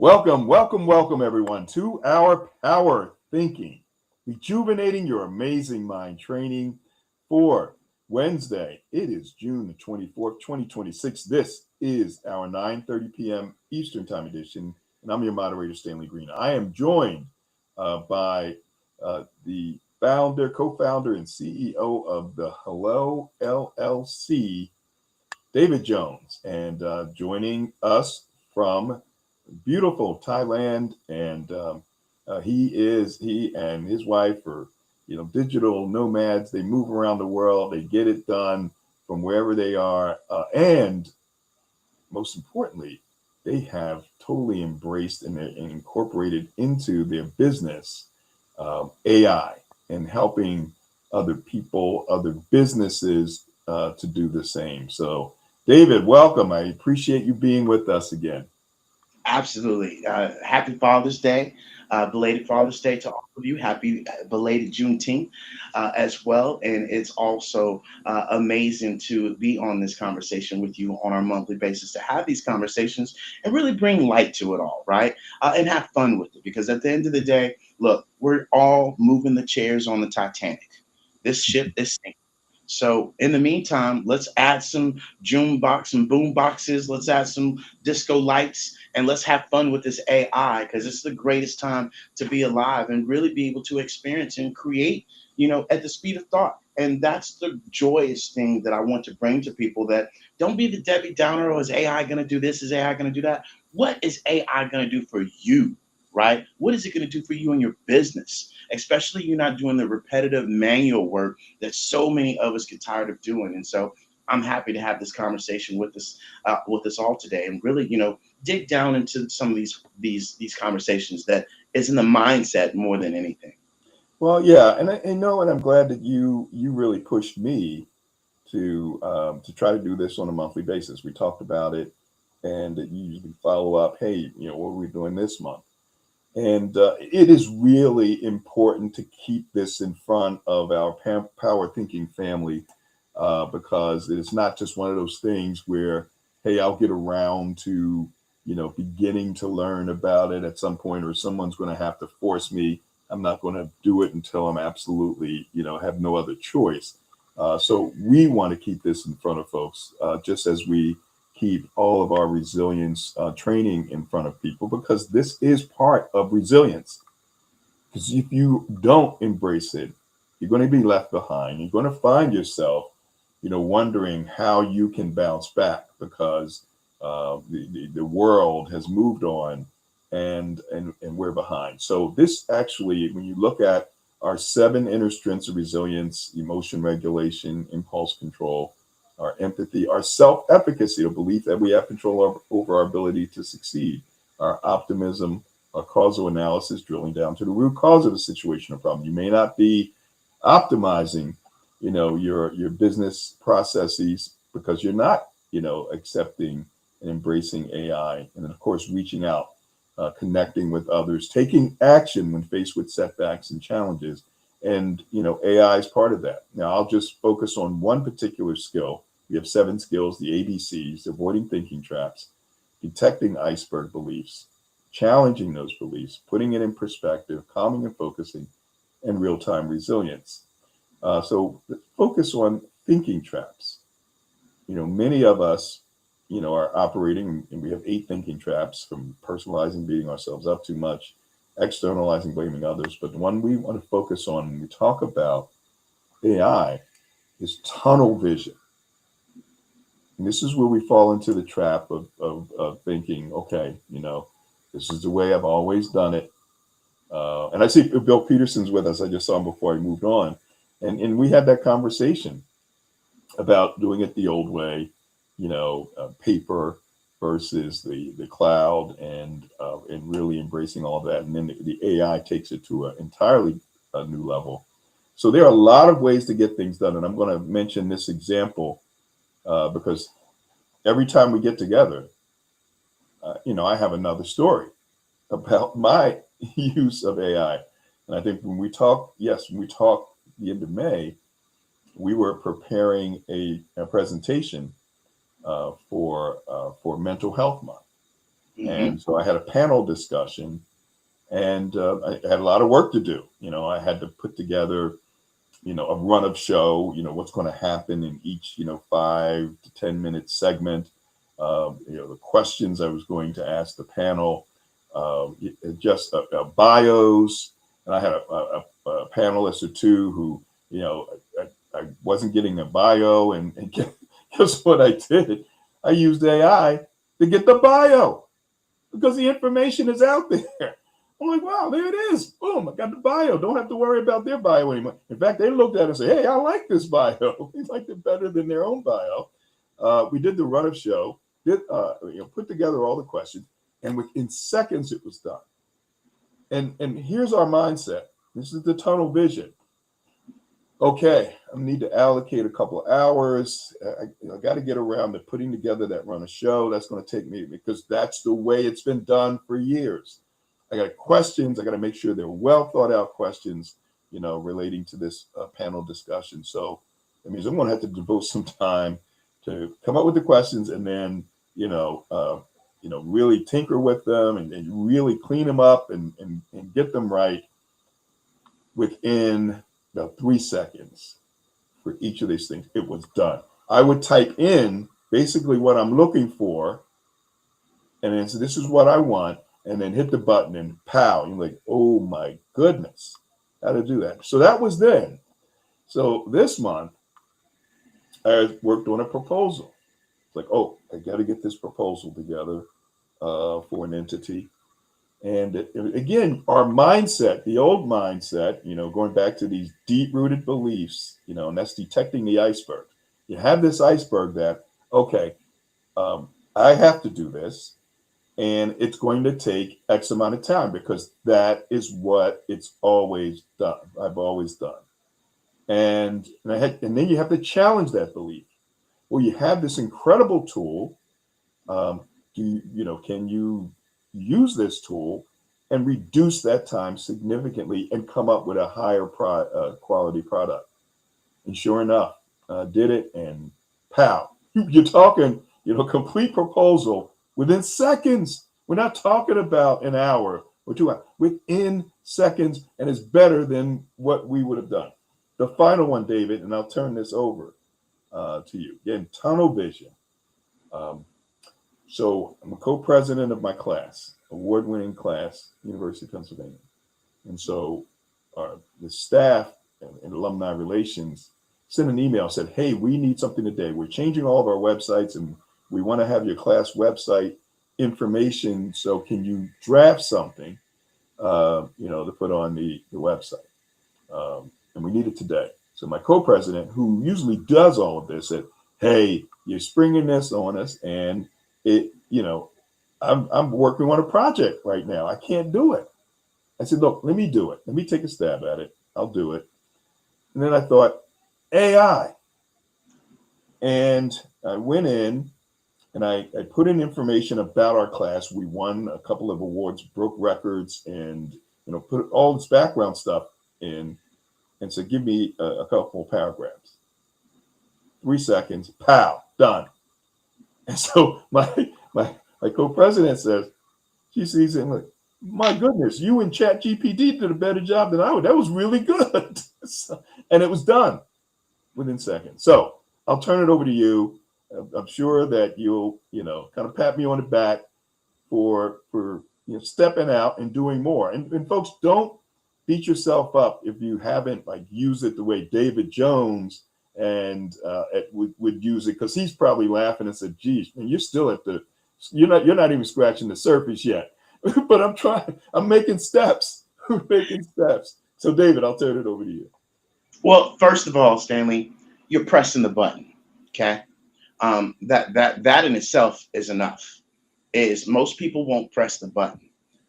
Welcome, welcome, welcome, everyone, to our Power Thinking, rejuvenating your amazing mind training for Wednesday. It is June the 24th, 2026. This is our 9:30 p.m. Eastern Time edition, and I'm your moderator, Stanley Green. I am joined by the co-founder, and CEO of the Hello LLC, David Jones, and joining us from beautiful Thailand, and he and his wife are digital nomads. They move around the world. They get it done from wherever they are, and most importantly, they have totally embraced and incorporated into their business AI and helping other people, other businesses to do the same. So, David, welcome. I appreciate you being with us again. Absolutely. Happy Father's Day, belated Father's Day to all of you. Happy belated Juneteenth as well. And it's also amazing to be on this conversation with you on our monthly basis, to have these conversations and really bring light to it all, right? And have fun with it. Because at the end of the day, look, we're all moving the chairs on the Titanic. This ship is sinking. So in the meantime, let's add some June box and boom boxes. Let's add some disco lights and let's have fun with this AI because it's the greatest time to be alive and really be able to experience and create, at the speed of thought. And that's the joyous thing that I want to bring to people, that don't be the Debbie Downer. Oh, is AI going to do this? Is AI going to do that? What is AI going to do for you? Right? What is it going to do for you and your business? Especially you're not doing the repetitive manual work that so many of us get tired of doing. And so I'm happy to have this conversation with us all today, and really, dig down into some of these conversations that is in the mindset more than anything. Well, yeah, and know, and I'm glad that you really pushed me to try to do this on a monthly basis. We talked about it, and that you usually follow up. Hey, what are we doing this month? And it is really important to keep this in front of our power thinking family, because it's not just one of those things where, hey, I'll get around to beginning to learn about it at some point, or someone's going to have to force me. I'm not going to do it until I'm absolutely have no other choice. So we want to keep this in front of folks, just as we keep all of our resilience training in front of people, because this is part of resilience. Because if you don't embrace it, you're going to be left behind. You're going to find yourself, wondering how you can bounce back, because the world has moved on, and we're behind. So this actually, when you look at our seven inner strengths of resilience: emotion regulation, impulse control, our empathy, our self-efficacy, the belief that we have control over our ability to succeed, our optimism, our causal analysis, drilling down to the root cause of the situation or problem. You may not be optimizing, your business processes, because you're not, accepting and embracing AI, and then of course reaching out, connecting with others, taking action when faced with setbacks and challenges. And AI is part of that. Now I'll just focus on one particular skill. We have seven skills: the ABCs: avoiding thinking traps, detecting iceberg beliefs, challenging those beliefs, putting it in perspective, calming and focusing, and real-time resilience. So focus on thinking traps. Many of us, are operating, and we have eight thinking traps: from personalizing, beating ourselves up too much, externalizing, blaming others. But the one we want to focus on when we talk about AI is tunnel vision. And this is where we fall into the trap of thinking, okay, this is the way I've always done it. And I see Bill Peterson's with us. I just saw him before I moved on. And we had that conversation about doing it the old way, paper versus the cloud, and really embracing all of that. And then the AI takes it to an entirely new level. So there are a lot of ways to get things done. And I'm going to mention this example, because every time we get together, I have another story about my use of AI. And I think when we talk, yes, when we talk the end of May, we were preparing a presentation for Mental Health Month. Hmm. And so I had a panel discussion, and I had a lot of work to do. I had to put together, a run of show, what's going to happen in each, 5 to 10 minute segment, the questions I was going to ask the panel, just bios. And I had a panelist or two who, I wasn't getting a bio. And guess what I did? I used AI to get the bio because the information is out there. I'm like, wow, there it is. Boom, I got the bio. Don't have to worry about their bio anymore. In fact, they looked at it and said, hey, I like this bio. They liked it better than their own bio. We did the run of show, put together all the questions, and within seconds it was done. And here's our mindset. This is the tunnel vision. Okay, I need to allocate a couple of hours. I got to get around to putting together that run of show. That's going to take me, because that's the way it's been done for years. I got questions. I got to make sure they're well thought out questions, relating to this panel discussion. So that means I'm going to have to devote some time to come up with the questions, and then, really tinker with them, and really clean them up, and get them right within about 3 seconds for each of these things. It was done. I would type in basically what I'm looking for, and then say, this is what I want, and then hit the button, and pow, you're like, oh my goodness, how to do that. So that was then. So this month, I worked on a proposal. It's like, oh, I got to get this proposal together for an entity. And again, our mindset, the old mindset, going back to these deep rooted beliefs, and that's detecting the iceberg. You have this iceberg that, okay, I have to do this, and it's going to take X amount of time because that is what it's always done. I've always done. And then you have to challenge that belief. Well, you have this incredible tool. Can you use this tool and reduce that time significantly and come up with a higher quality product? And sure enough, did it, and pow, you're talking, complete proposal within seconds. We're not talking about an hour or 2 hours, within seconds, and it's better than what we would have done. The final one, David, and I'll turn this over to you. Again, tunnel vision. Um, so I'm a co-president of my class, award-winning class, University of Pennsylvania. And so the staff and alumni relations sent an email, said, hey, we need something today. We're changing all of our websites, and we want to have your class website information. So can you draft something, to put on the website? And we need it today. So my co-president, who usually does all of this, said, hey, you're springing this on us, and I'm working on a project right now. I can't do it. I said, look, let me do it. Let me take a stab at it. I'll do it. And then I thought, AI. And I went in and I put in information about our class. We won a couple of awards, broke records, and put all this background stuff in, and said, give me a couple of paragraphs. 3 seconds, pow, done. And so my co-president says, she sees it and like, my goodness, you and ChatGPT did a better job than I would. That was really good. And it was done within seconds. So I'll turn it over to you. I'm sure that you'll, kind of pat me on the back for stepping out and doing more. And folks, don't beat yourself up if you haven't used it the way David Jones and would use it, because he's probably laughing and said, geez, man, you're not even scratching the surface yet. But I'm making steps. Making steps. So David, I'll turn it over to you. Well, first of all, Stanley, you're pressing the button. Okay. That in itself is enough. Is most people won't press the button.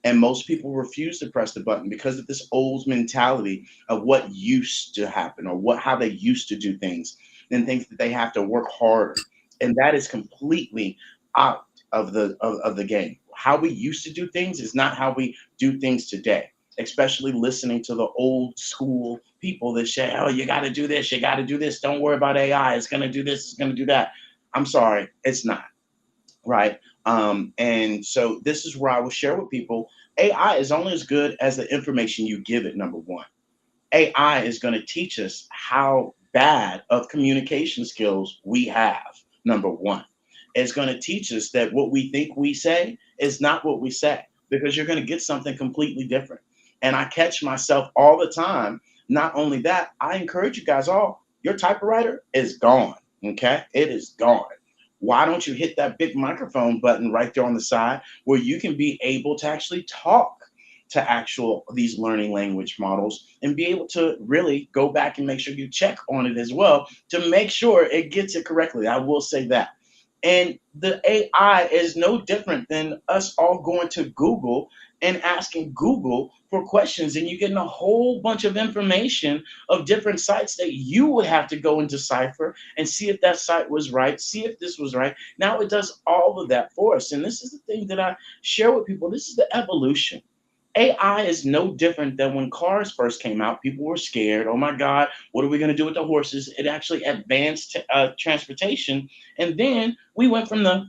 And most people refuse to press the button because of this old mentality of what used to happen, or how they used to do things, and things that they have to work harder. And that is completely out of the game. How we used to do things is not how we do things today, especially listening to the old school people that say, oh, you got to do this, you got to do this. Don't worry about AI. It's going to do this, it's going to do that. I'm sorry, it's not. Right. And so this is where I will share with people, AI is only as good as the information you give it, number one. AI is going to teach us how bad of communication skills we have. Number one, it's going to teach us that what we think we say is not what we say, because you're going to get something completely different. And I catch myself all the time. Not only that, I encourage you guys all, your typewriter is gone. Okay. It is gone. Why don't you hit that big microphone button right there on the side where you can be able to actually talk to actual these learning language models and be able to really go back and make sure you check on it as well to make sure it gets it correctly. I will say that. And the AI is no different than us all going to Google and asking Google for questions, and you're getting a whole bunch of information of different sites that you would have to go and decipher and see if that site was right, see if this was right. Now it does all of that for us. And this is the thing that I share with people. This is the evolution. AI is no different than when cars first came out. People were scared. Oh my God, what are we going to do with the horses? It actually advanced transportation. And then we went from the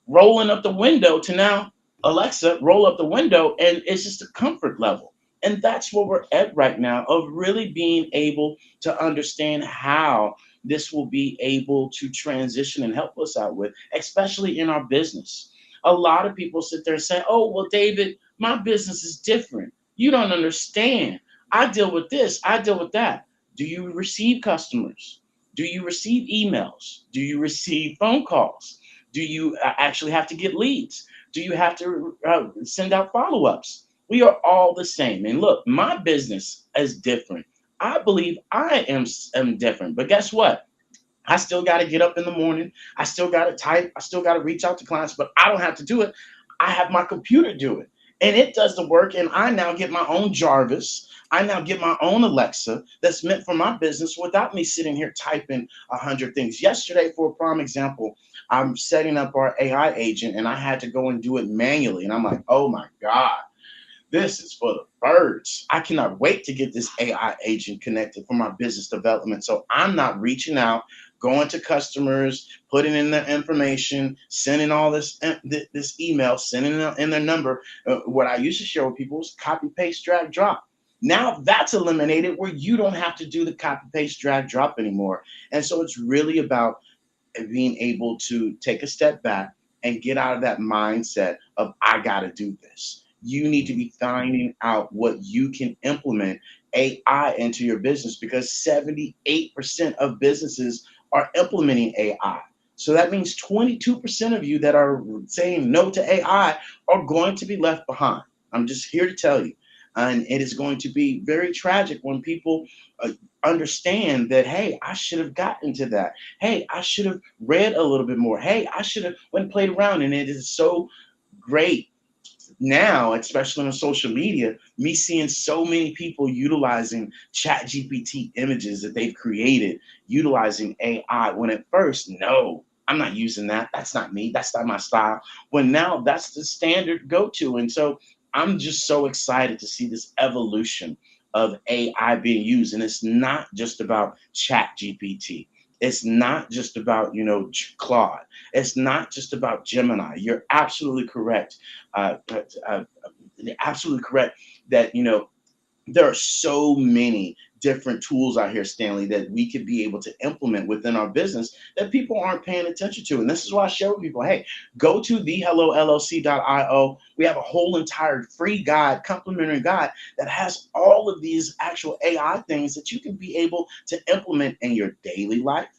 rolling up the window to now, Alexa, roll up the window. And it's just a comfort level. And that's where we're at right now, of really being able to understand how this will be able to transition and help us out with, especially in our business. A lot of people sit there and say, oh, well, David, my business is different. You don't understand. I deal with this, I deal with that. Do you receive customers? Do you receive emails? Do you receive phone calls? Do you actually have to get leads? Do you have to send out follow ups? We are all the same. And look, my business is different. I believe am different. But guess what? I still got to get up in the morning. I still got to type. I still got to reach out to clients, but I don't have to do it. I have my computer do it. And it does the work. And I now get my own Jarvis. I now get my own Alexa that's meant for my business without me sitting here typing 100 things. Yesterday, for a prime example, I'm setting up our AI agent and I had to go and do it manually. And I'm like, oh my God, this is for the birds. I cannot wait to get this AI agent connected for my business development. So I'm not reaching out, going to customers, putting in their information, sending all this email, sending in their number. What I used to share with people is copy, paste, drag, drop. Now that's eliminated where you don't have to do the copy, paste, drag, drop anymore. And so it's really about being able to take a step back and get out of that mindset of I got to do this. You need to be finding out what you can implement AI into your business, because 78% of businesses are implementing AI. So that means 22% of you that are saying no to AI are going to be left behind. I'm just here to tell you. And it is going to be very tragic when people uh, understand that, hey, I should have gotten to that. Hey, I should have read a little bit more. Hey, I should have went and played around. And it is so great now, especially on social media, me seeing so many people utilizing chat GPT images that they've created, utilizing AI, when at first, no, I'm not using that. That's not me. That's not my style. When now that's the standard go-to. And so I'm just so excited to see this evolution of AI being used. And it's not just about chat GPT. It's not just about, Claude. It's not just about Gemini. You're absolutely correct. Absolutely correct that there are so many different tools out here, Stanley, that we could be able to implement within our business that people aren't paying attention to. And this is why I share with people, hey, go to thehellollc.io. We have a whole entire free guide, complimentary guide, that has all of these actual AI things that you can be able to implement in your daily life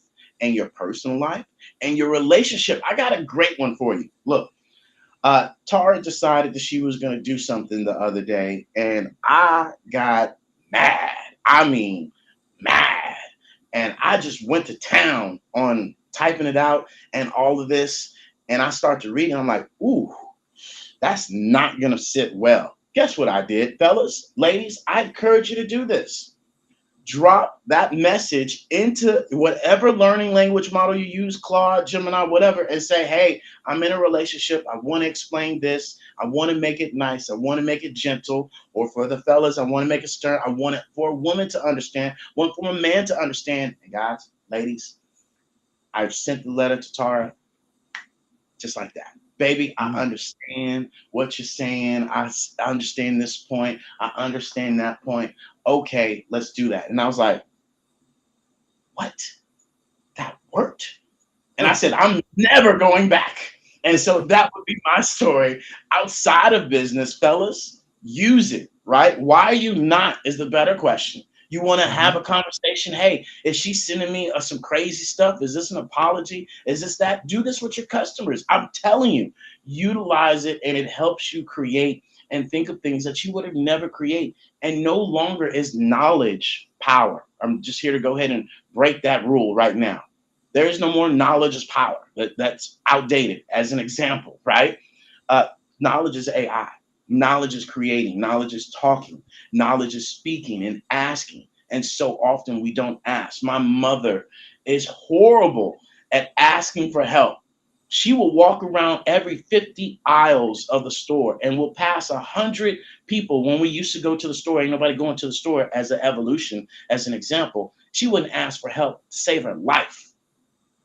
and your personal life and your relationship. I got a great one for you. Look, Tara decided that she was going to do something the other day, and I got mad. I mean, mad. And I just went to town on typing it out and all of this. And I start to read, and I'm like, ooh, that's not going to sit well. Guess what I did, fellas, ladies? I encourage you to do this. Drop that message into whatever learning language model you use, Claude, Gemini, whatever, and say, hey, I'm in a relationship. I want to explain this. I want to make it nice. I want to make it gentle. Or for the fellas, I want to make it stern. I want it for a woman to understand. I want for a man to understand. And guys, ladies, I've sent the letter to Tara. just like that. Baby, I Mm. understand what you're saying. I understand this point. I understand that point. Okay, let's do that. And I was like, what? That worked? And I said, I'm never going back. And so that would be my story outside of business, fellas. Use it, right? Why are you not is the better question. You want to have Mhm. a conversation. Hey, is she sending me some crazy stuff? Is this an apology? Is this that? Do this with your customers. I'm telling you, utilize it and it helps you create and think of things that you would have never create. And no longer is knowledge power. I'm just here to go ahead and break that rule right now. There is no more knowledge is power. That's outdated as an example, right? Uh, Knowledge is AI. Knowledge is creating. Knowledge is talking. Knowledge is speaking and asking. And so often we don't ask. My mother is horrible at asking for help. She will walk around every 50 aisles of the store and will pass 100 people. When we used to go to the store, ain't nobody going to the store as an evolution, as an example. She wouldn't ask for help to save her life.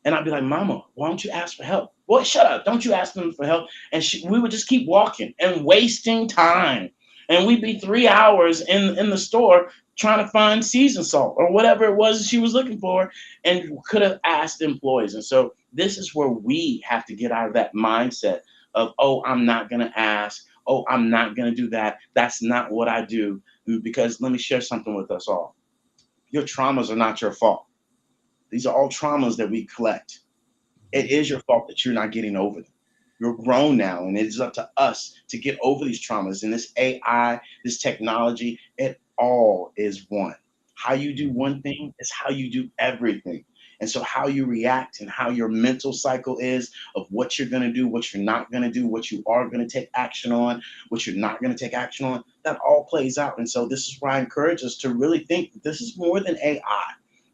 And I'd be like, Mama, why don't you ask for help? Boy, shut up. Don't you ask them for help? And we would just keep walking and wasting time. And we'd be 3 hours in the store trying to find season salt or whatever it was she was looking for and could have asked employees. And so this is where we have to get out of that mindset of, oh, I'm not going to ask. Oh, I'm not going to do that. That's not what I do. Because let me share something with us all. Your traumas are not your fault. These are all traumas that we collect. It is your fault that you're not getting over them. You're grown now, and it is up to us to get over these traumas. And this AI, this technology, it all is one. How you do one thing is how you do everything. And so, how you react and how your mental cycle is of what you're going to do, what you're not going to do, what you are going to take action on, what you're not going to take action on, that all plays out. And so, this is where I encourage us to really think that this is more than AI.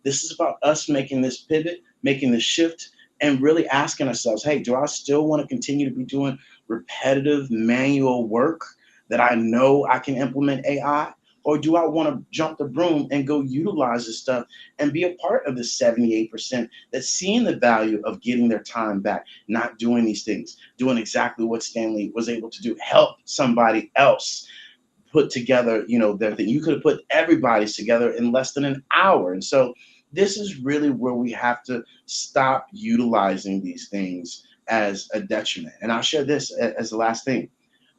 This is about us making this pivot, making this shift, and really asking ourselves, hey, do I still want to continue to be doing repetitive manual work that I know I can implement AI? Or do I want to jump the broom and go utilize this stuff and be a part of the 78% that's seeing the value of getting their time back, not doing these things, doing exactly what Stanley was able to do, help somebody else put together, their thing. You could have put everybody's together in less than an hour. And so this is really where we have to stop utilizing these things as a detriment. And I'll share this as the last thing.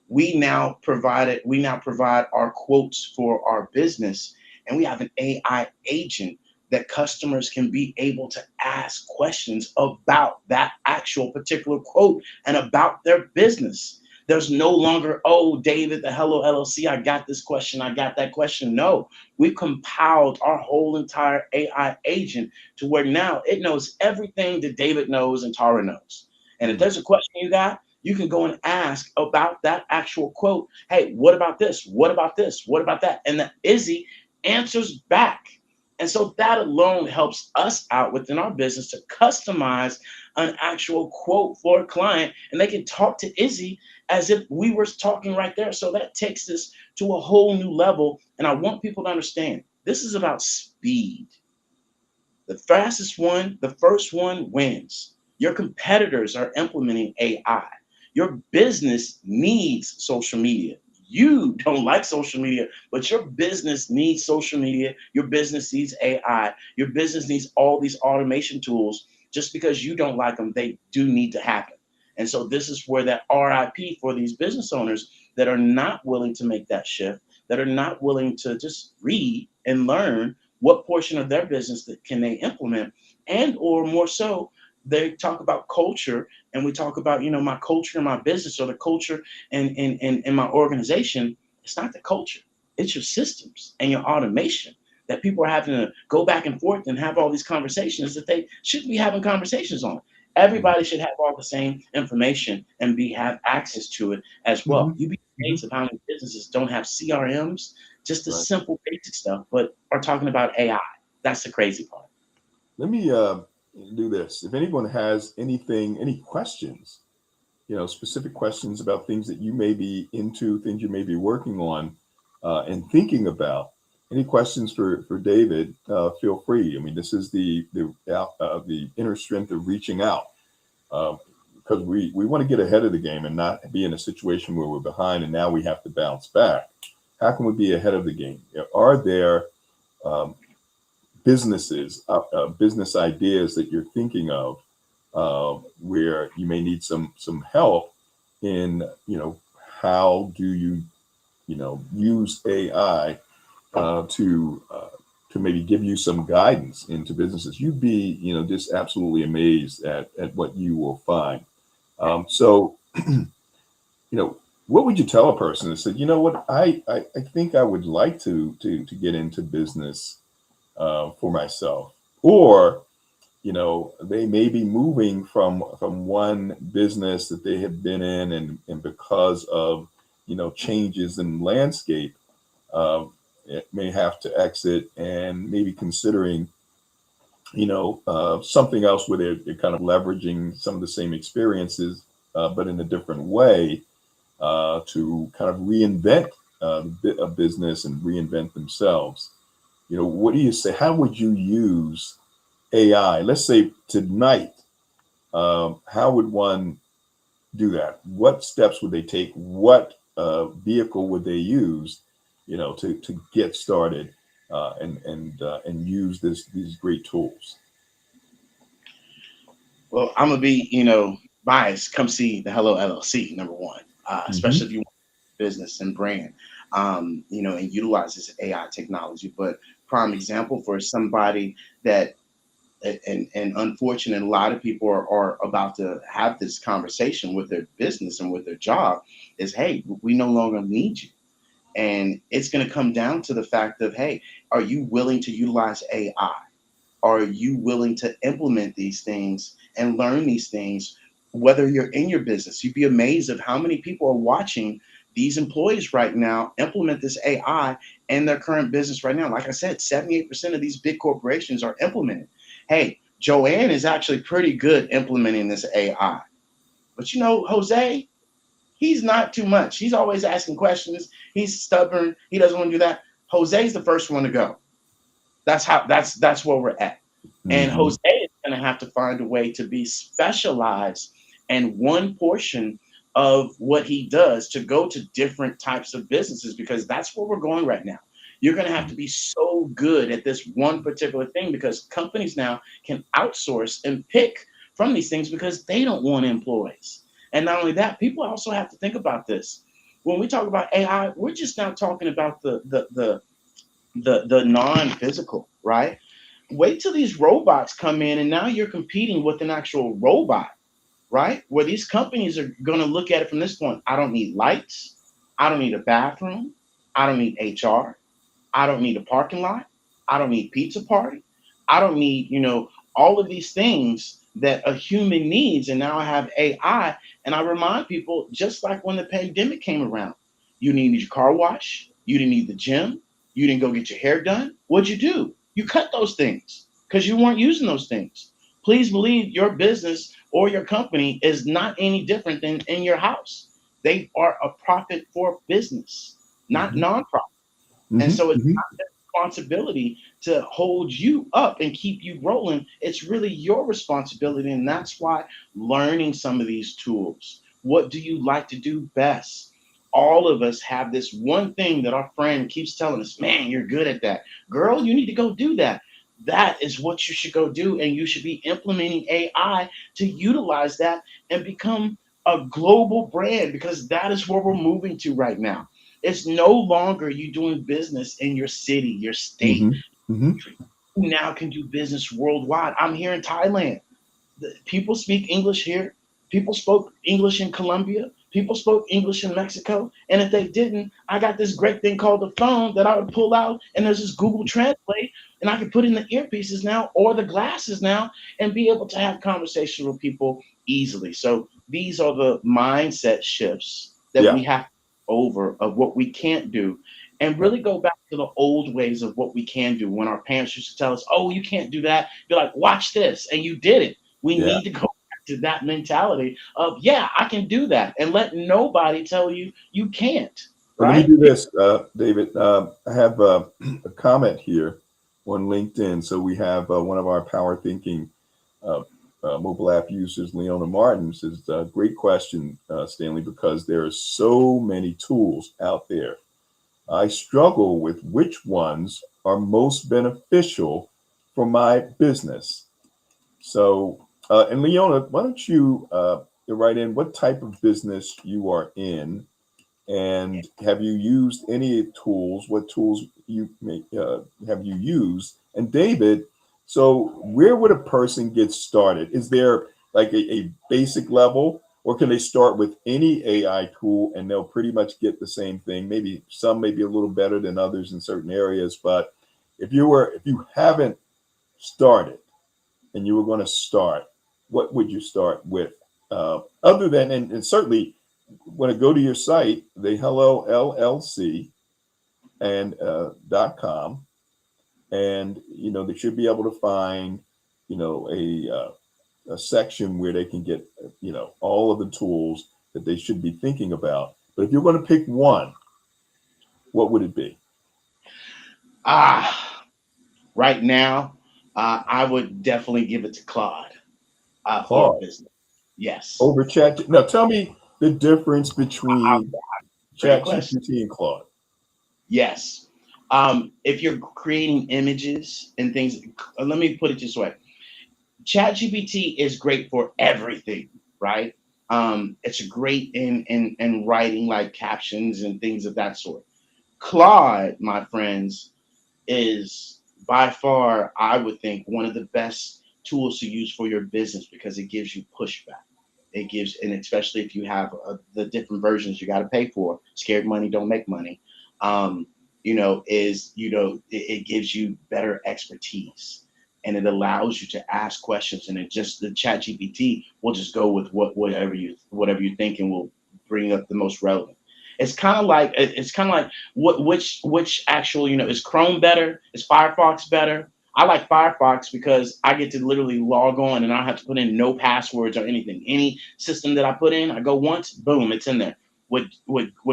We now provide our quotes for our business, and we have an AI agent that customers can be able to ask questions about that actual particular quote and about their business. There's no longer, oh, David, the Hello LLC, I got this question, I got that question. No, we compiled our whole entire AI agent to where now it knows everything that David knows and Tara knows. And if Mm. there's a question you got, you can go and ask about that actual quote. Hey, what about this? What about this? What about that? And the Izzy answers back. And so that alone helps us out within our business to customize an actual quote for a client. And they can talk to Izzy as if we were talking right there. So that takes us to a whole new level. And I want people to understand this is about speed. The fastest one, the first one wins. Your competitors are implementing AI. Your business needs social media. You don't like social media, but your business needs social media. Your business needs AI. Your business needs all these automation tools. Just because you don't like them, they do need to happen. And so this is where that RIP for these business owners that are not willing to make that shift, that are not willing to just read and learn what portion of their business that can they implement, and or more so they talk about culture, and we talk about my culture in my business or the culture in my organization. It's not the culture, it's your systems and your automation that people are having to go back and forth and have all these conversations that they shouldn't be having conversations on. Mhm. Everybody should have all the same information and have access to it as well. Mhm. You'd be Mhm. amazed of how many businesses don't have CRMs, just the Right. simple basic stuff, but are talking about AI. That's the crazy part. Let me do this. If anyone has any questions, specific questions about things that you may be into, things you may be working on and thinking about. Any questions for David? Feel free. I mean, this is the inner strength of reaching out. Um, because we want to get ahead of the game and not be in a situation where we're behind and now we have to bounce back. How can we be ahead of the game? Are there um, business ideas that you're thinking of where you may need some help in, how do you, use AI to maybe give you some guidance into businesses? You'd be, just absolutely amazed at what you will find. So, what would you tell a person that said, you know what, I think I would like to get into business for myself, or they may be moving from one business that they have been in, and because of changes in landscape, it may have to exit and maybe considering something else where they're kind of leveraging some of the same experiences, but in a different way, to kind of reinvent a business and reinvent themselves. What do you say? How would you use AI? Let's say tonight, how would one do that? What steps would they take? What vehicle would they use, to get started and use these great tools? Well, I'm gonna be, biased. Come see the Hello LLC, number one, Hmm. especially if you want business and brand, and utilize this AI technology. But prime example for somebody that, and unfortunate, a lot of people are about to have this conversation with their business and with their job is, hey, we no longer need you. And it's going to come down to the fact of, hey, are you willing to utilize AI? Are you willing to implement these things and learn these things, whether you're in your business? You'd be amazed of how many people are watching these employees right now implement this AI in their current business right now. Like I said, 78% of these big corporations are implementing. Hey, Joanne is actually pretty good implementing this AI. But Jose, he's not too much. He's always asking questions. He's stubborn. He doesn't want to do that. Jose's the first one to go. That's where we're at. And Hmm. Jose is going to have to find a way to be specialized in one portion of what he does to go to different types of businesses, because that's where we're going right now. You're going to have to be so good at this one particular thing, because companies now can outsource and pick from these things because they don't want employees. And not only that, people also have to think about this. When we talk about AI, we're just not talking about the non-physical, right? Wait till these robots come in, and now you're competing with an actual robot, right? Where these companies are going to look at it from this point. I don't need lights. I don't need a bathroom. I don't need HR. I don't need a parking lot. I don't need pizza party. I don't need, all of these things that a human needs. And now I have AI. And I remind people, just like when the pandemic came around, you didn't need your car wash. You didn't need the gym. You didn't go get your hair done. What'd you do? You cut those things because you weren't using those things. Please believe your business or your company is not any different than in your house. They are a profit for business, not Hmm. nonprofit. And Hmm. so it's Hmm. not their responsibility to hold you up and keep you rolling. It's really your responsibility. And that's why learning some of these tools. What do you like to do best? All of us have this one thing that our friend keeps telling us, man, you're good at that. Girl, you need to go do that. That is what you should go do. And you should be implementing AI to utilize that and become a global brand, because that is where we're moving to right now. It's no longer you doing business in your city, your state. Hmm. Hmm. You now can do business worldwide. I'm here in Thailand. People speak English here. People spoke English in Colombia. People spoke English in Mexico. And if they didn't, I got this great thing called the phone that I would pull out, and there's this Google Translate, and I can put in the earpieces now or the glasses now and be able to have conversations with people easily. So these are the mindset shifts that Yeah. we have over of what we can't do, and Yeah. really go back to the old ways of what we can do. When our parents used to tell us, oh, you can't do that, be like, watch this, and you did it. We Yeah. need to go back to that mentality of, yeah, I can do that, and let nobody tell you you can't, So let me right? do this, David. I have a comment here on LinkedIn. So we have one of our Power Thinking uh, mobile app users, Leona Martin says, great question, Stanley, because there are so many tools out there. I struggle with which ones are most beneficial for my business. So, and Leona, why don't you write in what type of business you are in, and have you used any tools? What tools you may have you used? And David, so where would a person get started? Is there like a basic level, or can they start with any AI tool and they'll pretty much get the same thing? Maybe some may be a little better than others in certain areas, but if you haven't started and you were going to start, what would you start with? Other than, and certainly when I go to your site, the Hello LLC and .com, and they should be able to find a section where they can get all of the tools that they should be thinking about. But if you're going to pick one, what would it be? Ah, right now, I would definitely give it to Claude for Claude business. Yes. over Chat. Now tell me the difference I, between great Chat question. GPT and Claude. Yes. If you're creating images and things, let me put it this way. ChatGPT is great for everything, right? It's great in writing like captions and things of that sort. Claude, my friends, is by far, I would think, one of the best tools to use for your business because it gives you pushback. It gives, and especially if you have the different versions you got to pay for. Scared money don't make money. Um, it gives you better expertise, and it allows you to ask questions, and it just the Chat GPT will just go with whatever you think, and will bring up the most relevant. It's kind of like which actual is Chrome better? Is Firefox better? I like Firefox because I get to literally log on and I don't have to put in no passwords or anything. Any system that I put in, I go once, boom, it's in there. With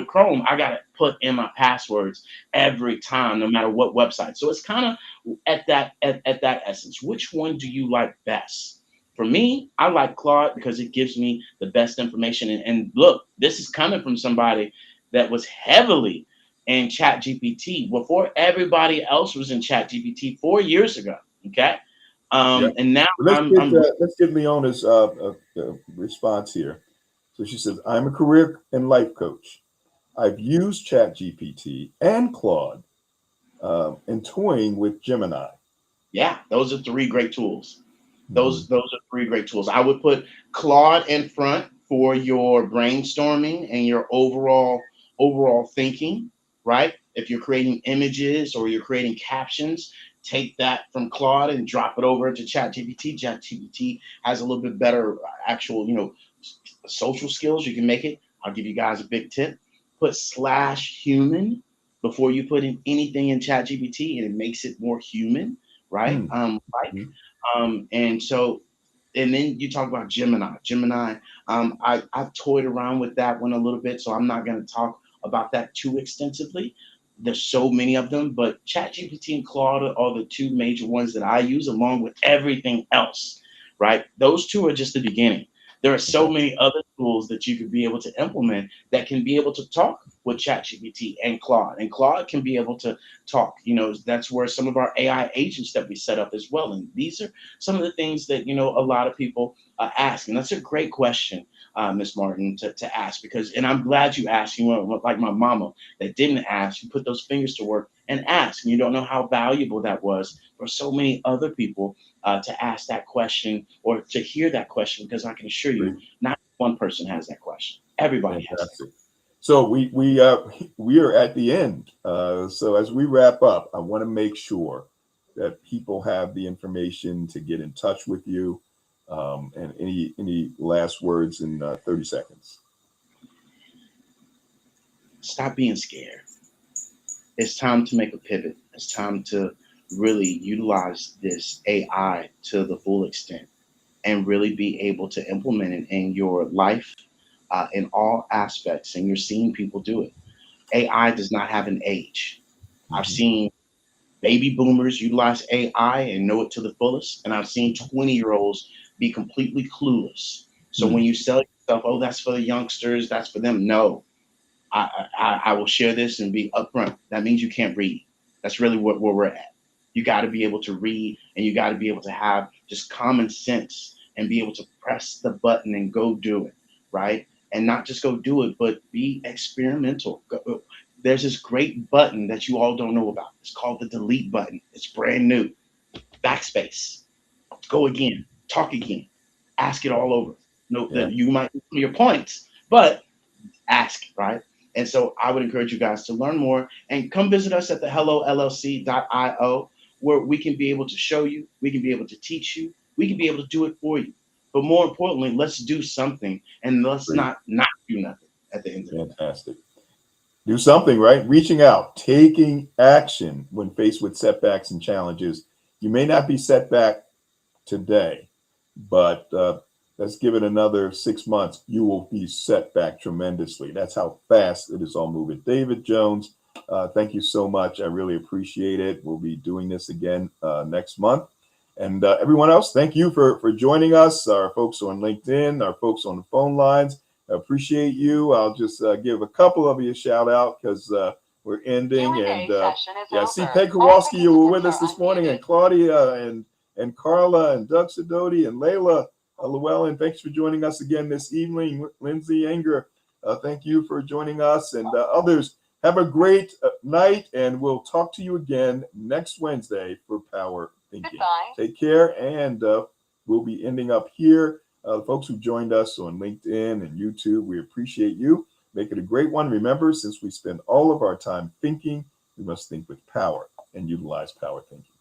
Chrome, I gotta put in my passwords every time, no matter what website. So it's kind of at that essence. Which one do you like best? For me, I like Claude because it gives me the best information. And look, this is coming from somebody that was heavily in Chat GPT before everybody else was in Chat GPT 4 years ago. Okay. Yeah. And now Let's get I'm let's get Leona's response here. So she says, "I'm a career and life coach. I've used ChatGPT and Claude, and toying with Gemini." Yeah, those are three great tools. Mhm. Those are three great tools. I would put Claude in front for your brainstorming and your overall thinking, right? If you're creating images or you're creating captions, take that from Claude and drop it over into ChatGPT. ChatGPT has a little bit better actual, social skills. You can make it. I'll give you guys a big tip. Put slash human before you put in anything in ChatGPT, and it makes it more human, right? Mm. Mhm. And so, and then you talk about Gemini. Gemini, I've toyed around with that one a little bit, so I'm not going to talk about that too extensively. There's so many of them, but ChatGPT and Claude are the two major ones that I use, along with everything else. Right? Those two are just the beginning. There are so Okay. many other tools that you could be able to implement that can be able to talk with ChatGPT and Claude, and Claude can be able to talk. That's where some of our AI agents that we set up as well. And these are some of the things that a lot of people ask, and that's a great question, Miss Martin, to ask, because, and I'm glad you asked. Like my mama that didn't ask, you put those fingers to work and ask, and you don't know how valuable that was for so many other people to ask that question or to hear that question, because I can assure you, Great. not one person has that question. Everybody has that. Fantastic. So we are at the end. So as we wrap up, I want to make sure that people have the information to get in touch with you. And any last words in 30 seconds? Stop being scared. It's time to make a pivot. It's time to really utilize this AI to the full extent and really be able to implement it in your life in all aspects. And you're seeing people do it. AI does not have an age. I've Mhm. seen baby boomers utilize AI and know it to the fullest. And I've seen 20-year-olds be completely clueless. So Hmm. when you sell yourself, oh, that's for the youngsters, that's for them. No, I will share this and be upfront. That means you can't read. That's really where we're at. You got to be able to read, and you got to be able to have just common sense and be able to press the button and go do it, right? And not just go do it, but be experimental. There's this great button that you all don't know about. It's called the delete button. It's brand new. Backspace. Go again. Talk again. Ask it all over. Note Yeah. that you might know your points, but ask, right? And so I would encourage you guys to learn more and come visit us at the hellollc.io, where we can be able to show you, we can be able to teach you, we can be able to do it for you. But more importantly, let's do something, and let's Great. not do nothing at the end of the day. Fantastic. Do something, right? Reaching out, taking action when faced with setbacks and challenges. You may not be set back today, but let's give it another 6 months. You will be set back tremendously. That's how fast it is all moving. David Jones, thank you so much. I really appreciate it. We'll be doing this again next month. And everyone else, thank you for joining us. Our folks on LinkedIn, our folks on the phone lines. I appreciate you. I'll just give a couple of you a shout out because we're ending. And yeah, I see Peg Kowalski, you were with us this morning, and Claudia and Carla and Doug Sidoti and Layla Llewellyn. Thanks for joining us again this evening. Lindsay Anger, thank you for joining us, and others. Have a great night, and we'll talk to you again next Wednesday for Power Thinking. Goodbye. Take care, and we'll be ending up here. Folks who joined us on LinkedIn and YouTube, we appreciate you. Make it a great one. Remember, since we spend all of our time thinking, we must think with power and utilize power thinking.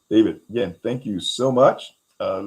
David, again, thank you so much.